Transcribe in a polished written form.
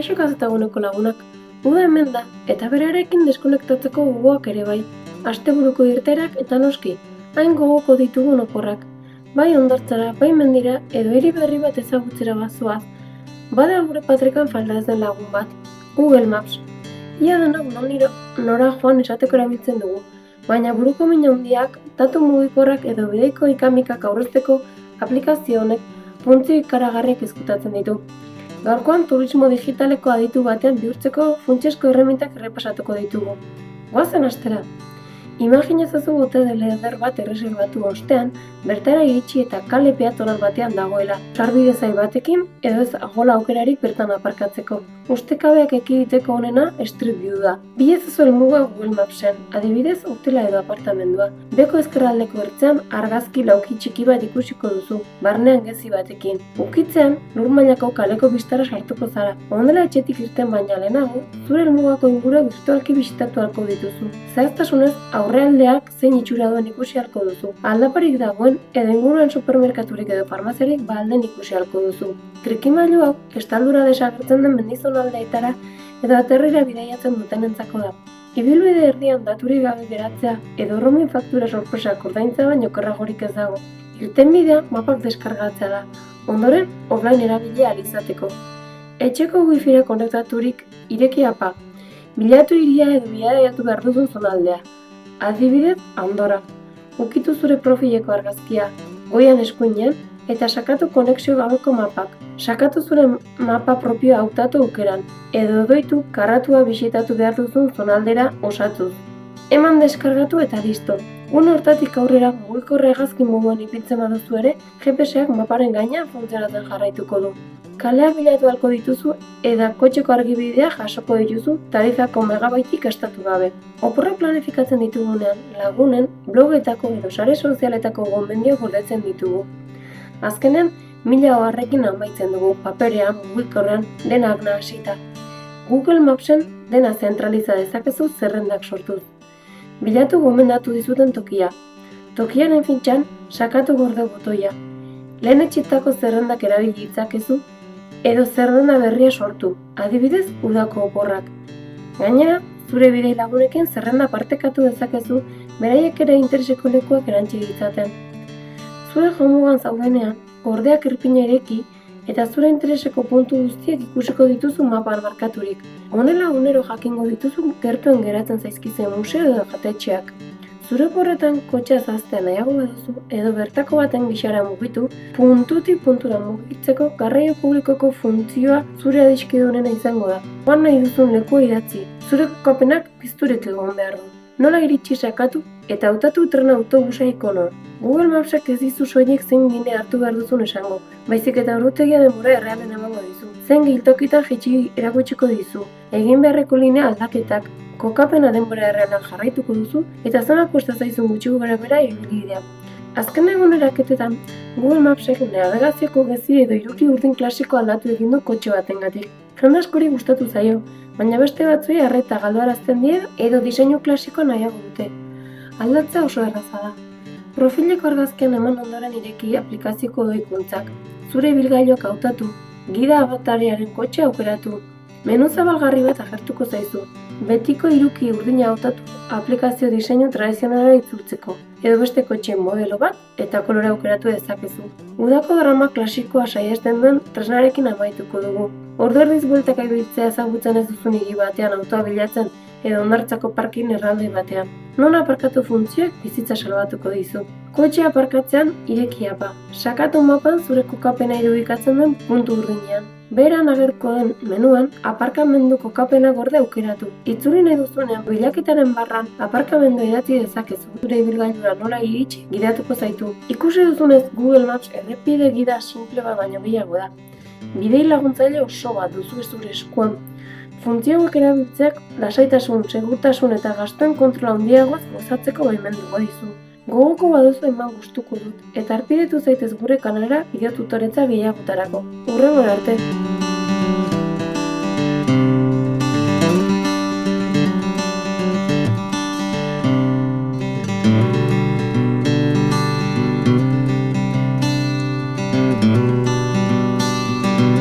Kaixo Kazetaguneko lagunak, uda hemen da, eta berarekin deskonektatzeko gogoak ere bai. Asteburuko irteerak eta noski, hain gogoko ditugun oporrak. Bai hondartzara, bai mendira, edo hiri berri bat ezagutzera bazoaz. Bada gure patrikan falda ez den lagun bat, Google Maps. Ia denok nora joan esateko erabiltzen dugu, baina buruko min handiak, datu mugikorrak edo bideiko ikamikak aurrezteko aplikazio honek funtzio ikaragarriak ezkutatzen ditu. Gaurkoan turismo digitaleko aditu batean bihurtzeko funtsezko erremintak errepasatuko ditugu. Goazen astera! Imaginazazu bote de leder bat erreserbatu ostean, bertara iritsi eta kale peatonal batean dagoela, sarbide zai batekin edo ez agola aukerarik bertan aparkatzeko. Ustekabeak ekiditeko onena Street View da. Bilezazu helmuga Google Mapsen, adibidez hotela edo apartamendua. Beko ezkerraldeko ertzean argazki lauki txiki bat ikusiko duzu, barnean gezi batekin. Ukitzean, lur mailako kaleko bistara sartuko zara. Ondela etxetik irten baina lehenago, zure helmugako ingurua virtualki bisitatu halko dituzu. Zehaztasunez, aurrealdeak zein itxura duen ikusi halko duzu. Aldaparik dagoen edo inguruan supermerkaturik edo farmaziarik alden ikusi halko duzu. Trikimailu hau, estaldura desagertzen den mendizonaldeetara edo aterrira bidaiatzen dutenentzako da. Ibilbide erdian daturik gabe geratzea edo roaming faktura sorpresak ordaintzea baino okerragorik ez dago. Irtenbidea mapak deskargatzea da, ondoren offline erabilia ahal izateko. Etxeko wifira konektaturik ireki apa, bilatu hiria edo bidaiatu behar duzun zonaldea. Adibidez, Andorra. Ukitu zure profileko argazkia, goian eskuinean, eta sakatu konexio gabeko mapak. Sakatu zure mapa propioa hautatu aukeran, edo doitu karratua bisitatu behar duzun zonaldera osatuz. Eman deskargatu eta listo. Gune hortatik aurrera mugikorra hegazkin moduan ipintzen baduzu ere, GPS-ak maparen gainean funtzionatzen jarraituko du. Kaleak bilatu halko dituzu eta kotxeko argibidea jasoko dituzu tarifako megabaitik estatu gabe. Oporrak planifikatzen ditugunean, lagunen, blogetako edo sare sozialetako gonbendio gordetzen ditugu. Azkenen, 1000 oharrekin amaitzen dugu, paperean, mugikorrean, denak nahasita. Google Mapsen dena zentraliza dezakezu zerrendak sortuz. Bilatu gomendatu dizuten tokia. Tokiaren fintxan, sakatu gorde botoia. Lehen etxitako zerrendak erabili ditzakezu, edo zerrenda berria sortu, adibidez udako oporrak. Gainera, zure bidei lagunekin zerrenda partekatu dezakezu, beraiek ere intereseko lekuak erantzi ditzaten. Zure jomugan zaudenean, gordeak erpina ireki, eta zure intereseko puntu guztiak ikusiko dituzu mapan markaturik. Honela unero jakingo dituzu gertuen geratzen zaizkizen museo edo jatetxeak. Zure porretan kotxea zaztea nahiago baduzu edo bertako baten gixara mugitu, puntutik puntura mugitzeko garraio publikoko funtzioa zure adiskidunena izango da. Joan nahi duzun lekua idatzi, zure kokapenak pizturik egon behar du. Nola iritsi sakatu eta hautatu trena autobusa ikonoa. Google Mapsak ez dizu soilik zein bide hartu behar duzun esango, baizik eta ordutegia denbora errealen emango dizu. Zein giltokitan jaitsi erakutsiko dizu, egin beharreko linea aldaketak, kokapena denbora errealan jarraituko duzu eta zenak kosta zaizun gutxi gorabehera ibilbidea. Azken eguneraketetan, Google Mapsek navegazioko gezi edo irudi urdin klasiko aldatu egin du kotxe batengatik. Jende askori gustatu zaio, baina beste batzuei arreta galduarazten die edo diseinu klasiko nahiago dute. Aldatzea oso erraza da. Profileko argazkian eman ondoren ireki aplikazioko doikuntzak. Zure ibilgailuak hautatu, gida abatariaren kotxe aukeratu. Menu zabalgarri bat agertuko zaizu. Betiko hiruki urdina hautatu aplikazio diseinu tradizionala itzultzeko. Edo beste kotxeen modelo bat eta kolore aukeratu dezakezu. Udako drama klasikoa saiesten duen tresnarekin amaituko dugu. Ordu erdiz bueltaka ibiltzea ezagutzen ez duzun hiri batean autoa bilatzen edo hondartzako parkin erralde batean. Non aparkatu funtzioek bizitza salbatuko dizu. Kotxea aparkatzean ireki apa. Sakatu mapan zure kokapena irudikatzen den puntu urdinean. Beran agerko den menuan, aparkamendu kokapena gorde aukeratu. Itzuli nahi duzunean, bilaketaren barran, aparkamendua idatzi dezakezu. Zure ibilgailura nola iritsi, gidatuko zaitu. Ikusi duzunez Google Maps errepide gida simple bat baino gehiago da. Bidei laguntzaile oso bat duzu zure eskuan. Funtzio hauek erabiltzeak lasaitasun, segurtasun eta gastuen kontrola handiagoaz gozatzeko baimenduko dizu. Gogoko baduzu eman gustuko dut, eta arpidetu zaitez gure kanalera bideo tutoretza gehiagotarako. Hurrengora arte!